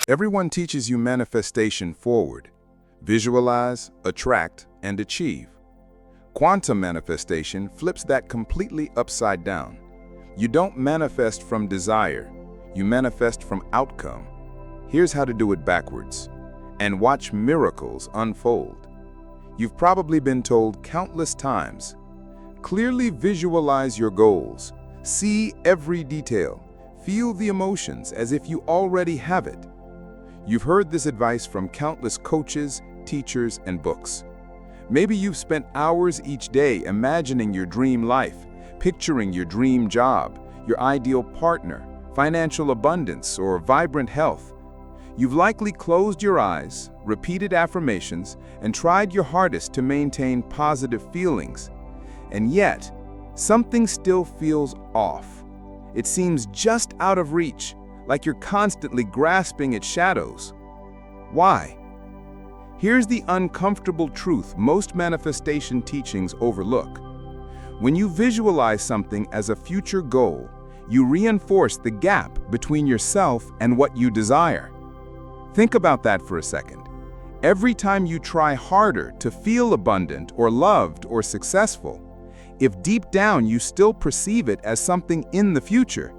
Everyone teaches you manifestation forward. Visualize, attract, and achieve. Quantum manifestation flips that completely upside down. You don't manifest from desire, you manifest from outcome. Here's how to do it backwards, and watch miracles unfold. You've probably been told countless times, clearly visualize your goals, see every detail, feel the emotions as if you already have it. You've heard this advice from countless coaches, teachers, and books. Maybe you've spent hours each day imagining your dream life, picturing your dream job, your ideal partner, financial abundance, or vibrant health. You've likely closed your eyes, repeated affirmations, and tried your hardest to maintain positive feelings. And yet, something still feels off. It seems just out of reach, like you're constantly grasping at shadows. Why? Here's the uncomfortable truth most manifestation teachings overlook. When you visualize something as a future goal, you reinforce the gap between yourself and what you desire. Think about that for a second. Every time you try harder to feel abundant or loved or successful, if deep down you still perceive it as something in the future,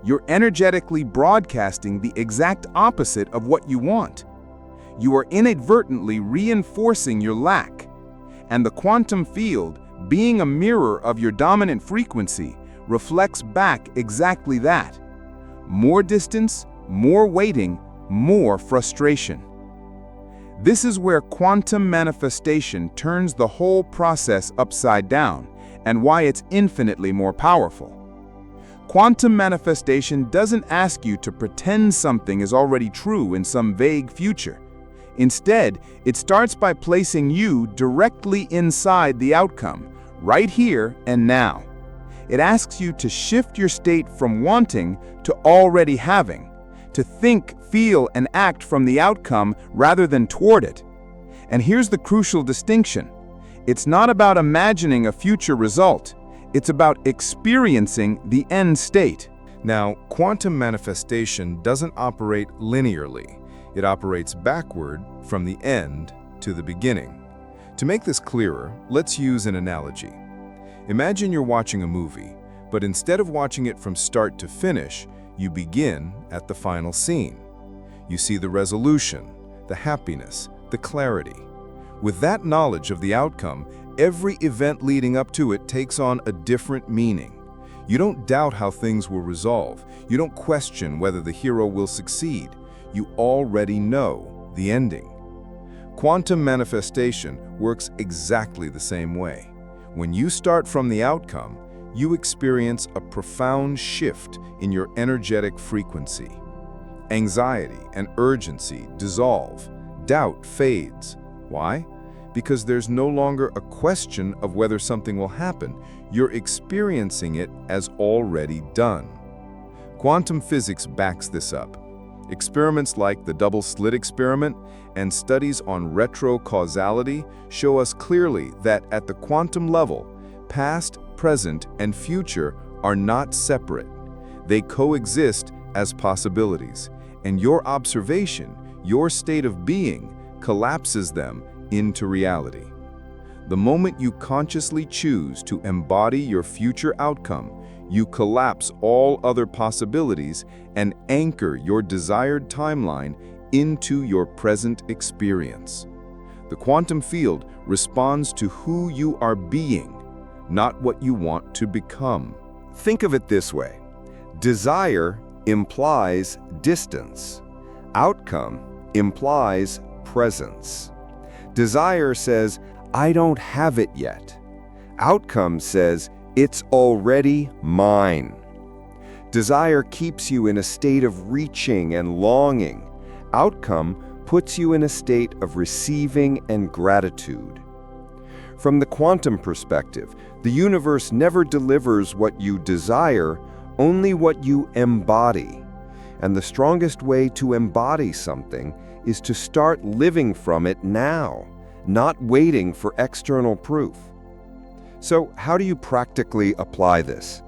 you're energetically broadcasting the exact opposite of what you want. You are inadvertently reinforcing your lack. And the quantum field, being a mirror of your dominant frequency, reflects back exactly that. More distance, more waiting, more frustration. This is where quantum manifestation turns the whole process upside down, and why it's infinitely more powerful. Quantum manifestation doesn't ask you to pretend something is already true in some vague future. Instead, it starts by placing you directly inside the outcome, right here and now. It asks you to shift your state from wanting to already having, to think, feel, and act from the outcome rather than toward it. And here's the crucial distinction. It's not about imagining a future result. It's about experiencing the end state. Now, quantum manifestation doesn't operate linearly. It operates backward from the end to the beginning. To make this clearer, let's use an analogy. Imagine you're watching a movie, but instead of watching it from start to finish, you begin at the final scene. You see the resolution, the happiness, the clarity. With that knowledge of the outcome, every event leading up to it takes on a different meaning. You don't doubt how things will resolve. You don't question whether the hero will succeed. You already know the ending. Quantum manifestation works exactly the same way. When you start from the outcome, you experience a profound shift in your energetic frequency. Anxiety and urgency dissolve. Doubt fades. Why? Because there's no longer a question of whether something will happen. You're experiencing it as already done. Quantum physics backs this up. Experiments like the double-slit experiment and studies on retrocausality show us clearly that at the quantum level, past, present, and future are not separate. They coexist as possibilities, and your observation, your state of being, collapses them into reality. The moment you consciously choose to embody your future outcome, you collapse all other possibilities and anchor your desired timeline into your present experience. The quantum field responds to who you are being, not what you want to become. Think of it this way. Desire implies distance. Outcome implies presence. Desire says, I don't have it yet. Outcome says, it's already mine. Desire keeps you in a state of reaching and longing. Outcome puts you in a state of receiving and gratitude. From the quantum perspective, the universe never delivers what you desire, only what you embody. And the strongest way to embody something is to start living from it now, not waiting for external proof. So how do you practically apply this?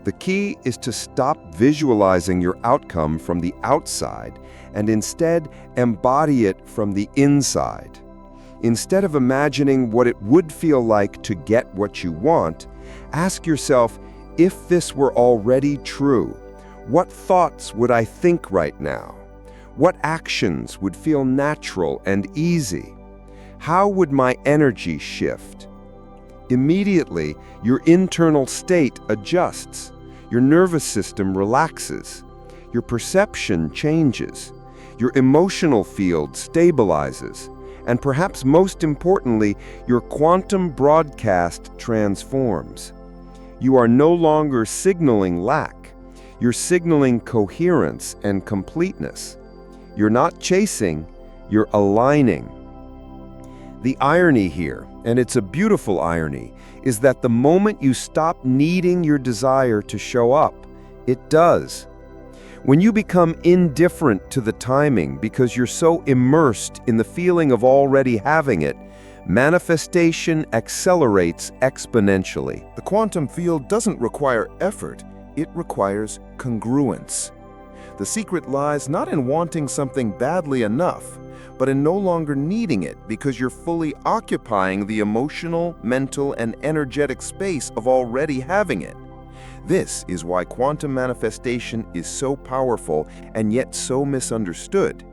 The key is to stop visualizing your outcome from the outside and instead embody it from the inside. Instead of imagining what it would feel like to get what you want, ask yourself, if this were already true, what thoughts would I think right now? What actions would feel natural and easy? How would my energy shift? Immediately, your internal state adjusts. Your nervous system relaxes. Your perception changes. Your emotional field stabilizes. And perhaps most importantly, your quantum broadcast transforms. You are no longer signaling lack. You're signaling coherence and completeness. You're not chasing, you're aligning. The irony here, and it's a beautiful irony, is that the moment you stop needing your desire to show up, it does. When you become indifferent to the timing because you're so immersed in the feeling of already having it, manifestation accelerates exponentially. The quantum field doesn't require effort, it requires congruence. The secret lies not in wanting something badly enough, but in no longer needing it because you're fully occupying the emotional, mental, and energetic space of already having it. This is why quantum manifestation is so powerful and yet so misunderstood.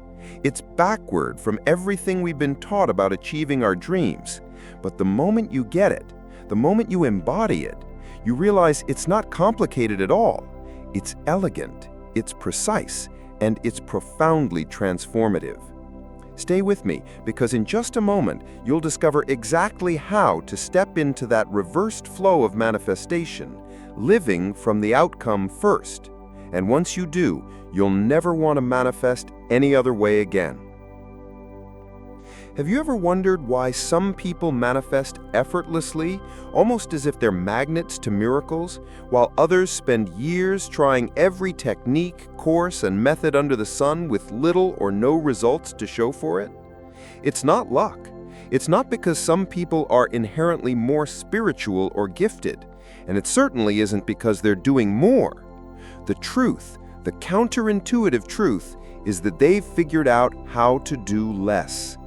It's backward from everything we've been taught about achieving our dreams. But the moment you get it, the moment you embody it, you realize it's not complicated at all. It's elegant, it's precise, and it's profoundly transformative. Stay with me, because in just a moment, you'll discover exactly how to step into that reversed flow of manifestation, living from the outcome first. And once you do, you'll never want to manifest any other way again. Have you ever wondered why some people manifest effortlessly, almost as if they're magnets to miracles, while others spend years trying every technique, course, and method under the sun with little or no results to show for it? It's not luck. It's not because some people are inherently more spiritual or gifted, and it certainly isn't because they're doing more. The truth, the counterintuitive truth, is that they've figured out how to do less.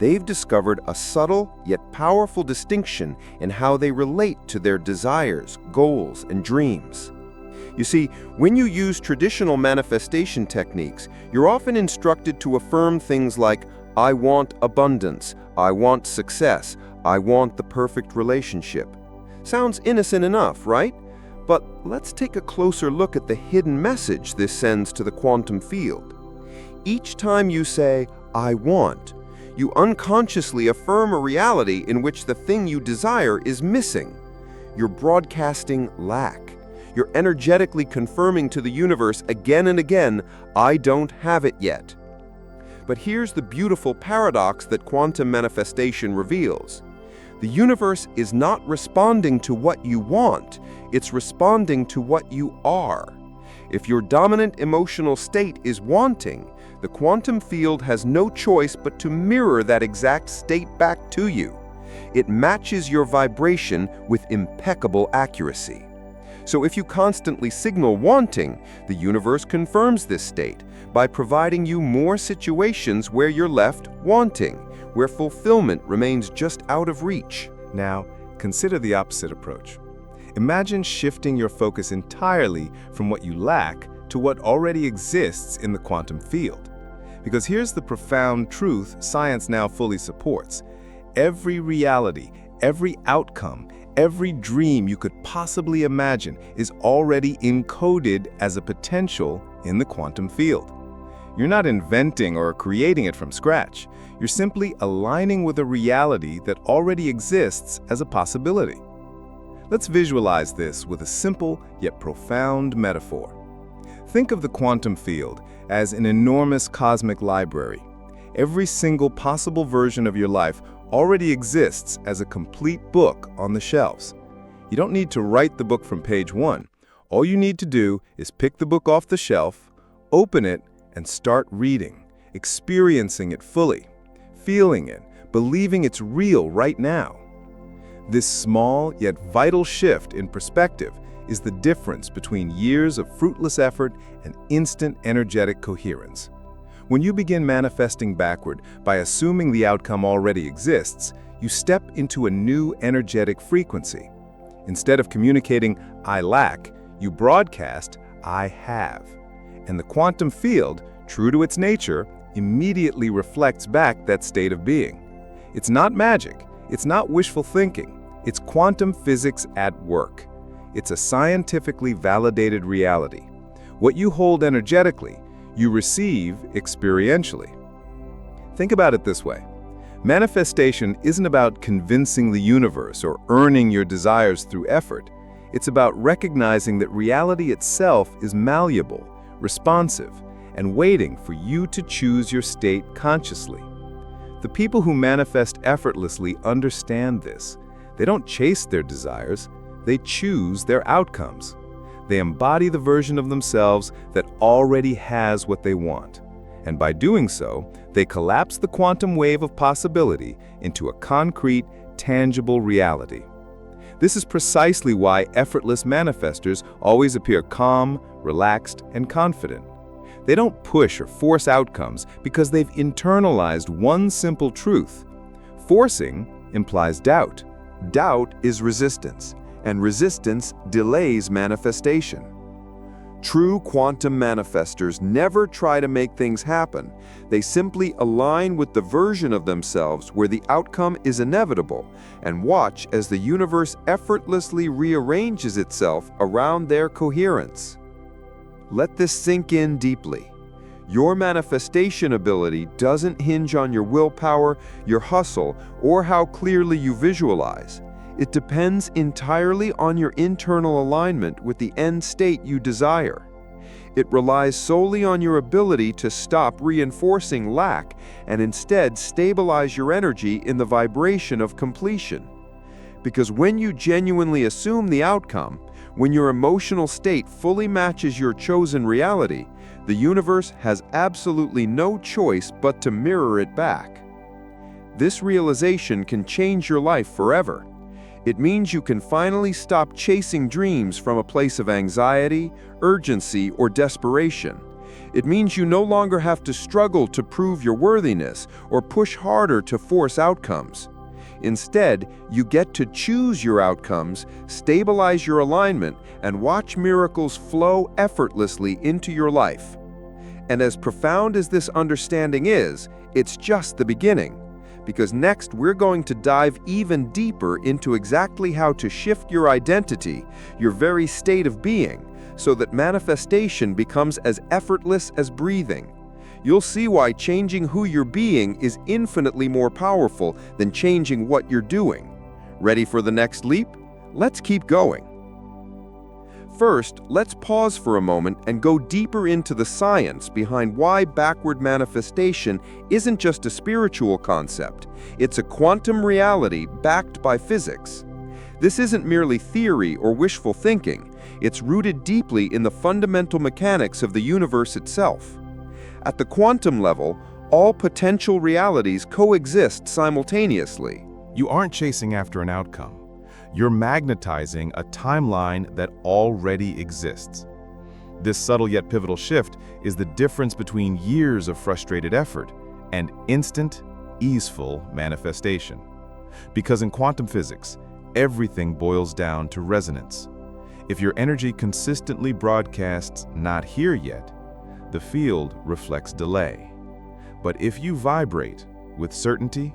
They've discovered a subtle yet powerful distinction in how they relate to their desires, goals, and dreams. You see, when you use traditional manifestation techniques, you're often instructed to affirm things like, I want abundance, I want success, I want the perfect relationship. Sounds innocent enough, right? But let's take a closer look at the hidden message this sends to the quantum field. Each time you say, I want, you unconsciously affirm a reality in which the thing you desire is missing. You're broadcasting lack. You're energetically confirming to the universe again and again, I don't have it yet. But here's the beautiful paradox that quantum manifestation reveals. The universe is not responding to what you want, it's responding to what you are. If your dominant emotional state is wanting, the quantum field has no choice but to mirror that exact state back to you. It matches your vibration with impeccable accuracy. So if you constantly signal wanting, the universe confirms this state by providing you more situations where you're left wanting, where fulfillment remains just out of reach. Now, consider the opposite approach. Imagine shifting your focus entirely from what you lack to what already exists in the quantum field. Because here's the profound truth science now fully supports. Every reality, every outcome, every dream you could possibly imagine is already encoded as a potential in the quantum field. You're not inventing or creating it from scratch. You're simply aligning with a reality that already exists as a possibility. Let's visualize this with a simple yet profound metaphor. Think of the quantum field as an enormous cosmic library. Every single possible version of your life already exists as a complete book on the shelves. You don't need to write the book from page 1. All you need to do is pick the book off the shelf, open it, and start reading, experiencing it fully, feeling it, believing it's real right now. This small yet vital shift in perspective is the difference between years of fruitless effort and instant energetic coherence. When you begin manifesting backward by assuming the outcome already exists, you step into a new energetic frequency. Instead of communicating, "I lack," you broadcast, "I have." And the quantum field, true to its nature, immediately reflects back that state of being. It's not magic, it's not wishful thinking, it's quantum physics at work. It's a scientifically validated reality. What you hold energetically, you receive experientially. Think about it this way. Manifestation isn't about convincing the universe or earning your desires through effort. It's about recognizing that reality itself is malleable, responsive, and waiting for you to choose your state consciously. The people who manifest effortlessly understand this. They don't chase their desires, they choose their outcomes. They embody the version of themselves that already has what they want. And by doing so, they collapse the quantum wave of possibility into a concrete, tangible reality. This is precisely why effortless manifestors always appear calm, relaxed, and confident. They don't push or force outcomes because they've internalized one simple truth. Forcing implies doubt. Doubt is resistance, and resistance delays manifestation. True quantum manifestors never try to make things happen. They simply align with the version of themselves where the outcome is inevitable and watch as the universe effortlessly rearranges itself around their coherence. Let this sink in deeply. Your manifestation ability doesn't hinge on your willpower, your hustle, or how clearly you visualize. It depends entirely on your internal alignment with the end state you desire. It relies solely on your ability to stop reinforcing lack and instead stabilize your energy in the vibration of completion. Because when you genuinely assume the outcome, when your emotional state fully matches your chosen reality, the universe has absolutely no choice but to mirror it back. This realization can change your life forever. It means you can finally stop chasing dreams from a place of anxiety, urgency, or desperation. It means you no longer have to struggle to prove your worthiness or push harder to force outcomes. Instead, you get to choose your outcomes, stabilize your alignment, and watch miracles flow effortlessly into your life. And as profound as this understanding is, it's just the beginning. Because next we're going to dive even deeper into exactly how to shift your identity, your very state of being, so that manifestation becomes as effortless as breathing. You'll see why changing who you're being is infinitely more powerful than changing what you're doing. Ready for the next leap? Let's keep going. First, let's pause for a moment and go deeper into the science behind why backward manifestation isn't just a spiritual concept. It's a quantum reality backed by physics. This isn't merely theory or wishful thinking. It's rooted deeply in the fundamental mechanics of the universe itself. At the quantum level, all potential realities coexist simultaneously. You aren't chasing after an outcome. You're magnetizing a timeline that already exists. This subtle yet pivotal shift is the difference between years of frustrated effort and instant, easeful manifestation. Because in quantum physics, everything boils down to resonance. If your energy consistently broadcasts "not here yet," the field reflects delay. But if you vibrate with certainty,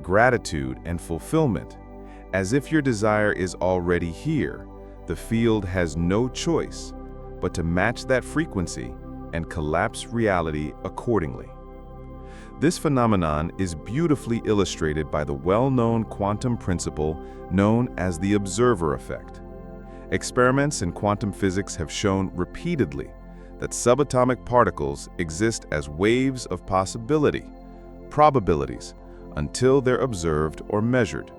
gratitude, and fulfillment, as if your desire is already here, the field has no choice but to match that frequency and collapse reality accordingly. This phenomenon is beautifully illustrated by the well-known quantum principle known as the observer effect. Experiments in quantum physics have shown repeatedly that subatomic particles exist as waves of possibility, probabilities, until they're observed or measured.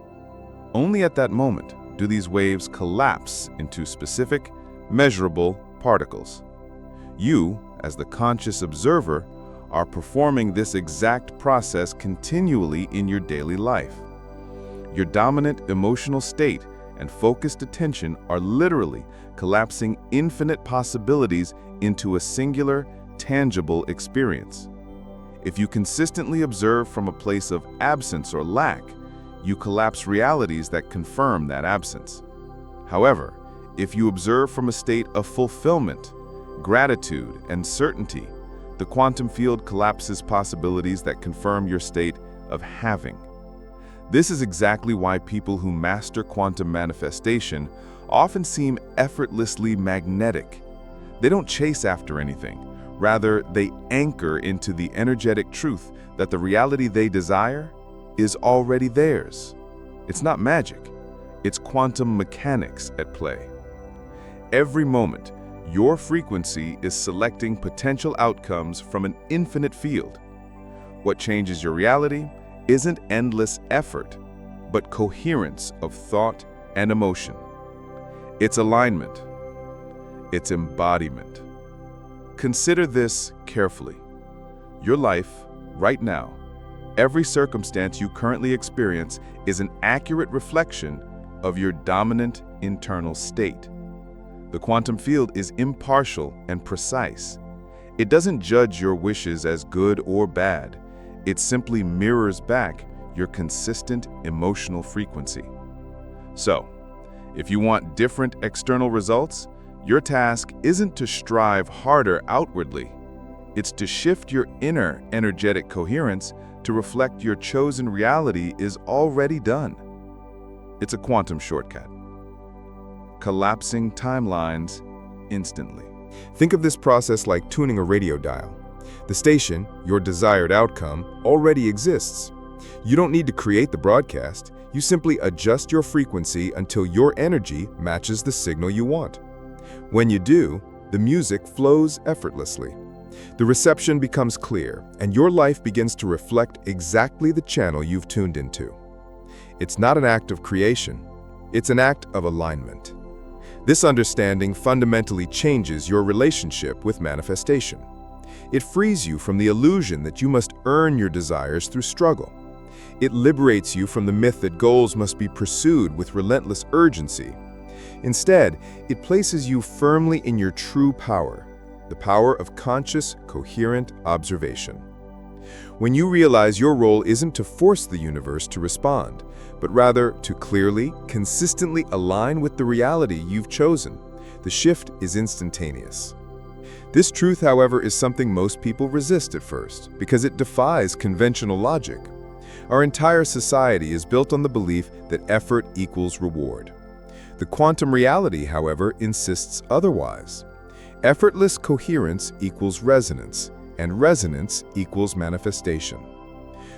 Only at that moment do these waves collapse into specific, measurable particles. You, as the conscious observer, are performing this exact process continually in your daily life. Your dominant emotional state and focused attention are literally collapsing infinite possibilities into a singular, tangible experience. If you consistently observe from a place of absence or lack, you collapse realities that confirm that absence. However, if you observe from a state of fulfillment, gratitude, and certainty, the quantum field collapses possibilities that confirm your state of having. This is exactly why people who master quantum manifestation often seem effortlessly magnetic. They don't chase after anything. Rather, they anchor into the energetic truth that the reality they desire is already theirs. It's not magic. It's quantum mechanics at play. Every moment, your frequency is selecting potential outcomes from an infinite field. What changes your reality isn't endless effort, but coherence of thought and emotion. It's alignment. It's embodiment. Consider this carefully. Your life, right now, every circumstance you currently experience is an accurate reflection of your dominant internal state. The quantum field is impartial and precise. It doesn't judge your wishes as good or bad. It simply mirrors back your consistent emotional frequency. So, if you want different external results, your task isn't to strive harder outwardly. It's to shift your inner energetic coherence to reflect your chosen reality is already done. It's a quantum shortcut. Collapsing timelines instantly. Think of this process like tuning a radio dial. The station, your desired outcome, already exists. You don't need to create the broadcast. You simply adjust your frequency until your energy matches the signal you want. When you do, the music flows effortlessly. The reception becomes clear, and your life begins to reflect exactly the channel you've tuned into. It's not an act of creation, it's an act of alignment. This understanding fundamentally changes your relationship with manifestation. It frees you from the illusion that you must earn your desires through struggle. It liberates you from the myth that goals must be pursued with relentless urgency. Instead, it places you firmly in your true power, the power of conscious, coherent observation. When you realize your role isn't to force the universe to respond, but rather to clearly, consistently align with the reality you've chosen, the shift is instantaneous. This truth, however, is something most people resist at first because it defies conventional logic. Our entire society is built on the belief that effort equals reward. The quantum reality, however, insists otherwise. Effortless coherence equals resonance, and resonance equals manifestation.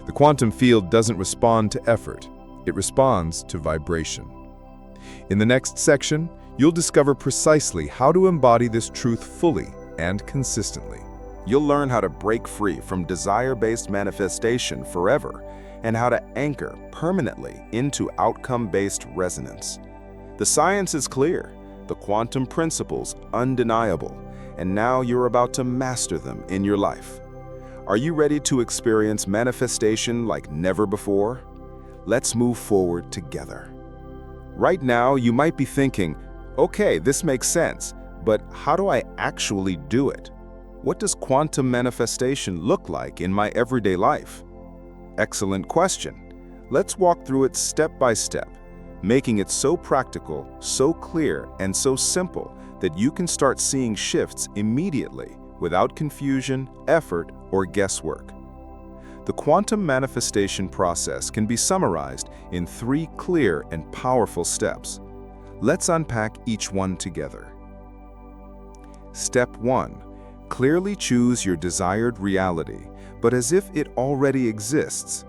The quantum field doesn't respond to effort, it responds to vibration. In the next section, you'll discover precisely how to embody this truth fully and consistently. You'll learn how to break free from desire-based manifestation forever and how to anchor permanently into outcome-based resonance. The science is clear, the quantum principles undeniable, and now you're about to master them in your life. Are you ready to experience manifestation like never before? Let's move forward together. Right now, you might be thinking, okay, this makes sense, but how do I actually do it? What does quantum manifestation look like in my everyday life? Excellent question. Let's walk through it step by step, making it so practical, so clear, and so simple that you can start seeing shifts immediately without confusion, effort, or guesswork. The quantum manifestation process can be summarized in 3 clear and powerful steps. Let's unpack each one together. Step 1. Clearly choose your desired reality, but as if it already exists.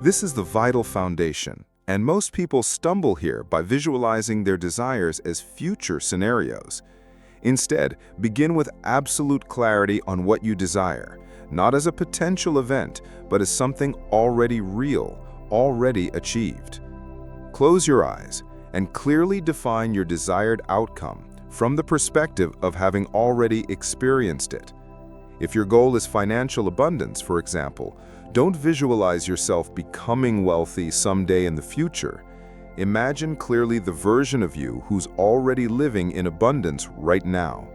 This is the vital foundation, and most people stumble here by visualizing their desires as future scenarios. Instead, begin with absolute clarity on what you desire, not as a potential event, but as something already real, already achieved. Close your eyes and clearly define your desired outcome from the perspective of having already experienced it. If your goal is financial abundance, for example, don't visualize yourself becoming wealthy someday in the future. Imagine clearly the version of you who's already living in abundance right now.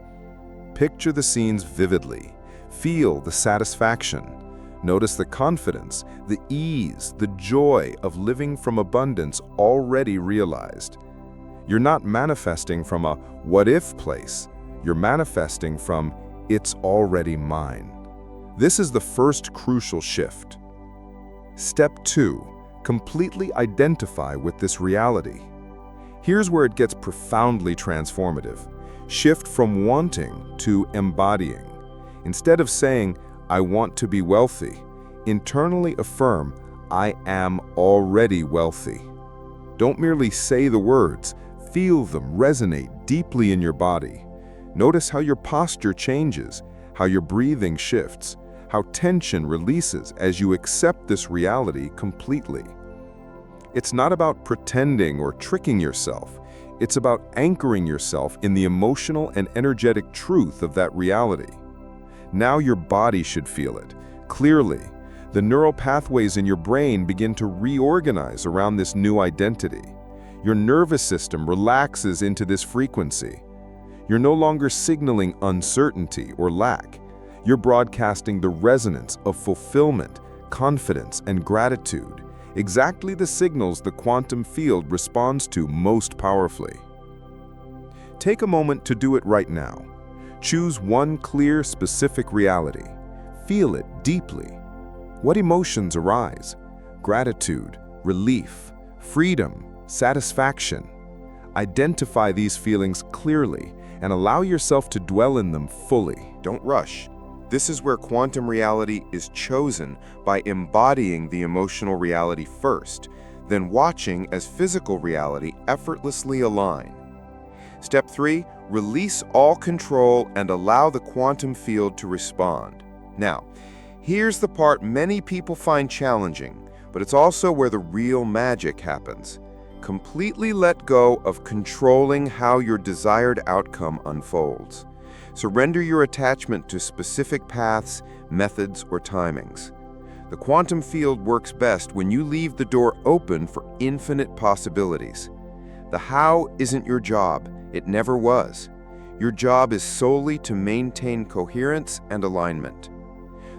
Picture the scenes vividly. Feel the satisfaction. Notice the confidence, the ease, the joy of living from abundance already realized. You're not manifesting from a what-if place. You're manifesting from it's already mine. This is the first crucial shift. Step 2. Completely identify with this reality. Here's where it gets profoundly transformative. Shift from wanting to embodying. Instead of saying, I want to be wealthy, internally affirm, I am already wealthy. Don't merely say the words, feel them resonate deeply in your body. Notice how your posture changes, how your breathing shifts, how tension releases as you accept this reality completely. It's not about pretending or tricking yourself. It's about anchoring yourself in the emotional and energetic truth of that reality. Now your body should feel it. Clearly, the neural pathways in your brain begin to reorganize around this new identity. Your nervous system relaxes into this frequency. You're no longer signaling uncertainty or lack. You're broadcasting the resonance of fulfillment, confidence, and gratitude, exactly the signals the quantum field responds to most powerfully. Take a moment to do it right now. Choose one clear, specific reality. Feel it deeply. What emotions arise? Gratitude, relief, freedom, satisfaction. Identify these feelings clearly and allow yourself to dwell in them fully. Don't rush. This is where quantum reality is chosen by embodying the emotional reality first, then watching as physical reality effortlessly align. Step 3, release all control and allow the quantum field to respond. Now, here's the part many people find challenging, but it's also where the real magic happens. Completely let go of controlling how your desired outcome unfolds. Surrender your attachment to specific paths, methods, or timings. The quantum field works best when you leave the door open for infinite possibilities. The how isn't your job. It never was. Your job is solely to maintain coherence and alignment.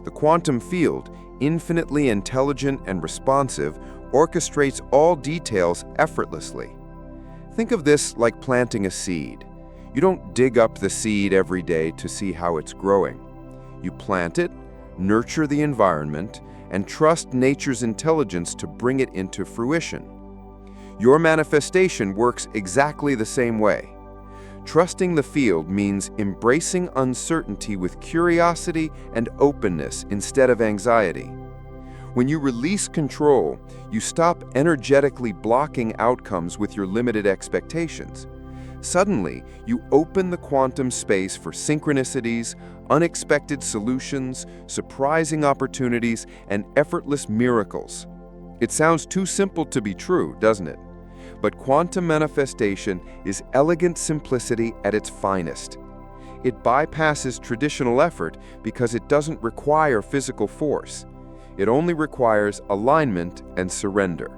The quantum field, infinitely intelligent and responsive, orchestrates all details effortlessly. Think of this like planting a seed. You don't dig up the seed every day to see how it's growing. You plant it, nurture the environment, and trust nature's intelligence to bring it into fruition. Your manifestation works exactly the same way. Trusting the field means embracing uncertainty with curiosity and openness instead of anxiety. When you release control, you stop energetically blocking outcomes with your limited expectations. Suddenly, you open the quantum space for synchronicities, unexpected solutions, surprising opportunities, and effortless miracles. It sounds too simple to be true, doesn't it? But quantum manifestation is elegant simplicity at its finest. It bypasses traditional effort because it doesn't require physical force. It only requires alignment and surrender.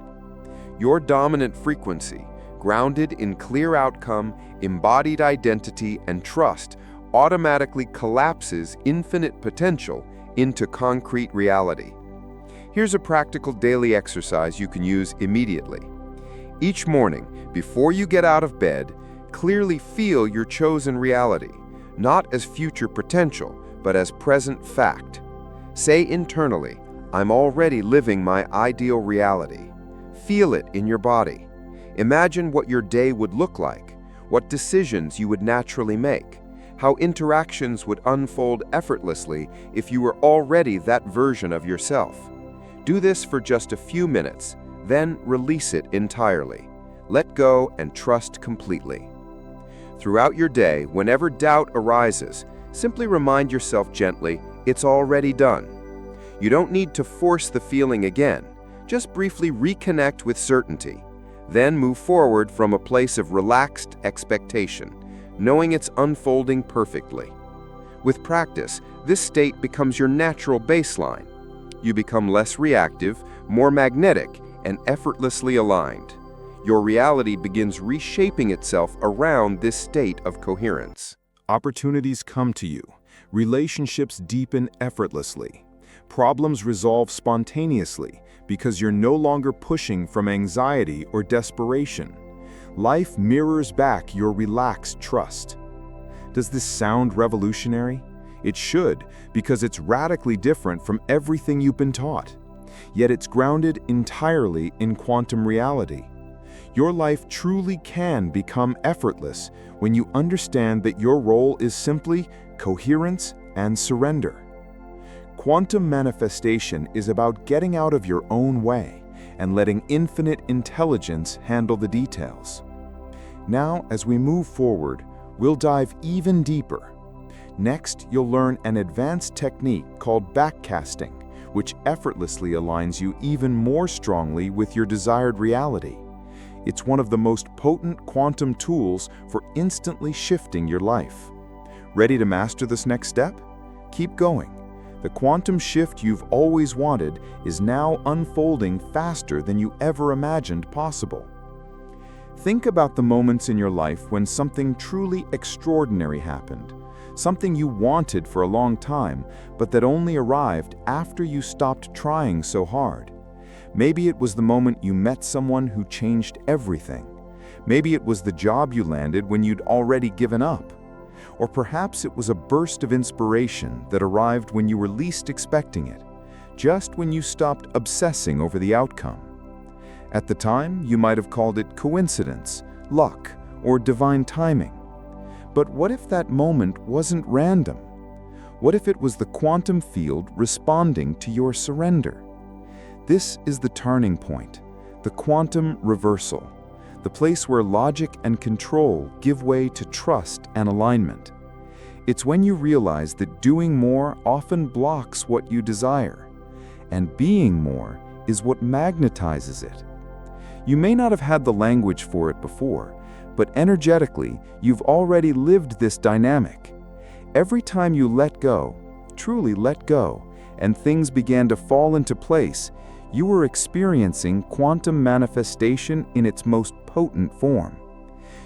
Your dominant frequency, grounded in clear outcome, embodied identity, and trust, automatically collapses infinite potential into concrete reality. Here's a practical daily exercise you can use immediately. Each morning, before you get out of bed, clearly feel your chosen reality, not as future potential, but as present fact. Say internally, I'm already living my ideal reality. Feel it in your body. Imagine what your day would look like, what decisions you would naturally make, how interactions would unfold effortlessly if you were already that version of yourself. Do this for just a few minutes. Then release it entirely. Let go and trust completely. Throughout your day, whenever doubt arises, simply remind yourself gently, it's already done. You don't need to force the feeling again. Just briefly reconnect with certainty. Then move forward from a place of relaxed expectation, knowing it's unfolding perfectly. With practice, this state becomes your natural baseline. You become less reactive, more magnetic, and effortlessly aligned. Your reality begins reshaping itself around this state of coherence. Opportunities come to you. Relationships deepen effortlessly. Problems resolve spontaneously because you're no longer pushing from anxiety or desperation. Life mirrors back your relaxed trust. Does this sound revolutionary? It should, because it's radically different from everything you've been taught. Yet it's grounded entirely in quantum reality. Your life truly can become effortless when you understand that your role is simply coherence and surrender. Quantum manifestation is about getting out of your own way and letting infinite intelligence handle the details. Now, as we move forward, we'll dive even deeper. Next, you'll learn an advanced technique called backcasting, which effortlessly aligns you even more strongly with your desired reality. It's one of the most potent quantum tools for instantly shifting your life. Ready to master this next step? Keep going. The quantum shift you've always wanted is now unfolding faster than you ever imagined possible. Think about the moments in your life when something truly extraordinary happened, something you wanted for a long time, but that only arrived after you stopped trying so hard. Maybe it was the moment you met someone who changed everything. Maybe it was the job you landed when you'd already given up. Or perhaps it was a burst of inspiration that arrived when you were least expecting it, just when you stopped obsessing over the outcome. At the time, you might have called it coincidence, luck, or divine timing. But what if that moment wasn't random? What if it was the quantum field responding to your surrender? This is the turning point, the quantum reversal, the place where logic and control give way to trust and alignment. It's when you realize that doing more often blocks what you desire, and being more is what magnetizes it. You may not have had the language for it before, but energetically, you've already lived this dynamic. Every time you let go, truly let go, and things began to fall into place, you were experiencing quantum manifestation in its most potent form.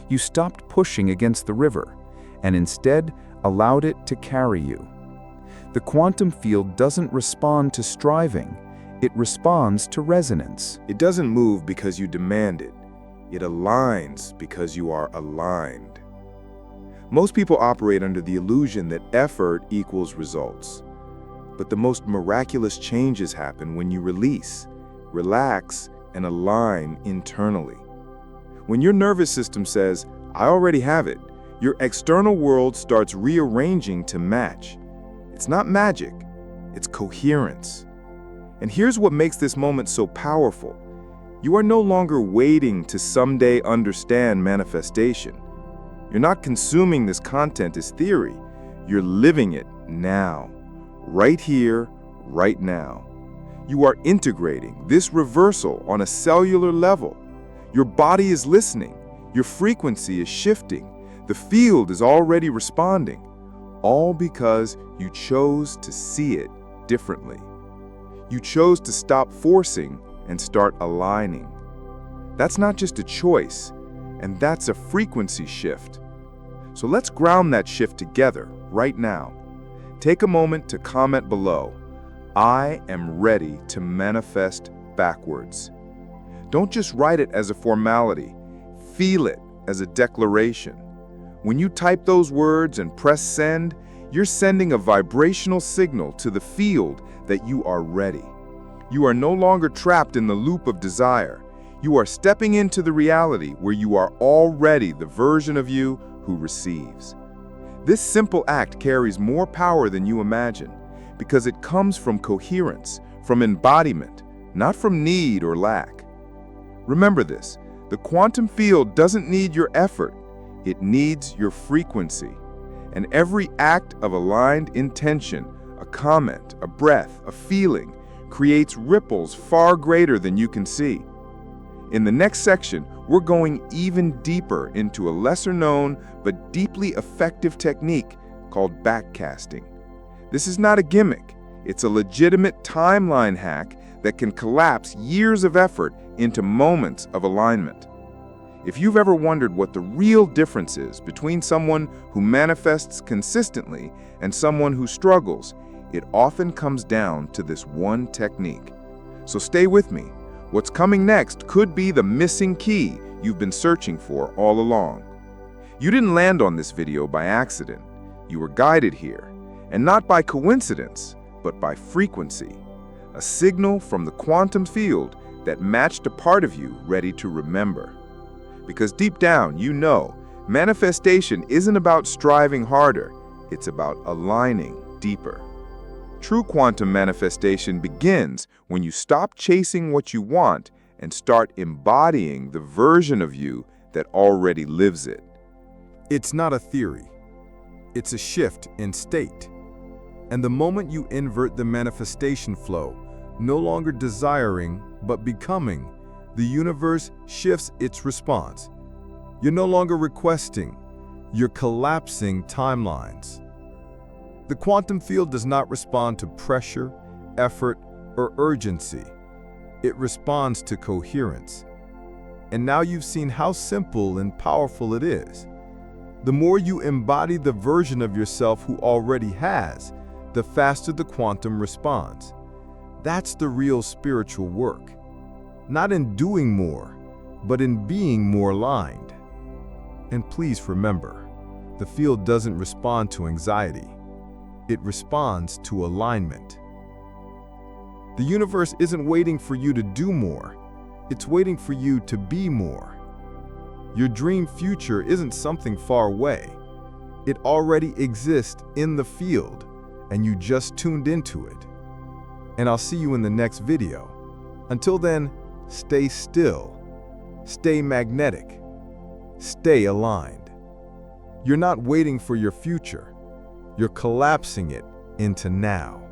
You stopped pushing against the river, and instead allowed it to carry you. The quantum field doesn't respond to striving, it responds to resonance. It doesn't move because you demand it. It aligns because you are aligned. Most people operate under the illusion that effort equals results. But the most miraculous changes happen when you release, relax, and align internally. When your nervous system says, "I already have it," your external world starts rearranging to match. It's not magic, it's coherence. And here's what makes this moment so powerful. You are no longer waiting to someday understand manifestation. You're not consuming this content as theory. You're living it now, right here, right now. You are integrating this reversal on a cellular level. Your body is listening. Your frequency is shifting. The field is already responding, all because you chose to see it differently. You chose to stop forcing and start aligning. That's not just a choice, and that's a frequency shift. So let's ground that shift together right now. Take a moment to comment below, "I am ready to manifest backwards." Don't just write it as a formality, feel it as a declaration. When you type those words and press send, you're sending a vibrational signal to the field that you are ready. You are no longer trapped in the loop of desire. You are stepping into the reality where you are already the version of you who receives. This simple act carries more power than you imagine because it comes from coherence, from embodiment, not from need or lack. Remember this, the quantum field doesn't need your effort, it needs your frequency. And every act of aligned intention, a comment, a breath, a feeling, creates ripples far greater than you can see. In the next section, we're going even deeper into a lesser-known but deeply effective technique called backcasting. This is not a gimmick. It's a legitimate timeline hack that can collapse years of effort into moments of alignment. If you've ever wondered what the real difference is between someone who manifests consistently and someone who struggles, it often comes down to this one technique. So stay with me. What's coming next could be the missing key you've been searching for all along. You didn't land on this video by accident. You were guided here, and not by coincidence, but by frequency, a signal from the quantum field that matched a part of you ready to remember. Because deep down, you know, manifestation isn't about striving harder, it's about aligning deeper. True quantum manifestation begins when you stop chasing what you want and start embodying the version of you that already lives it. It's not a theory. It's a shift in state. And the moment you invert the manifestation flow, no longer desiring but becoming, the universe shifts its response. You're no longer requesting, you're collapsing timelines. The quantum field does not respond to pressure, effort, or urgency. It responds to coherence. And now you've seen how simple and powerful it is. The more you embody the version of yourself who already has, the faster the quantum responds. That's the real spiritual work. Not in doing more, but in being more aligned. And please remember, the field doesn't respond to anxiety. It responds to alignment. The universe isn't waiting for you to do more. It's waiting for you to be more. Your dream future isn't something far away. It already exists in the field, and you just tuned into it. And I'll see you in the next video. Until then, stay still, stay magnetic, stay aligned. You're not waiting for your future. You're collapsing it into now.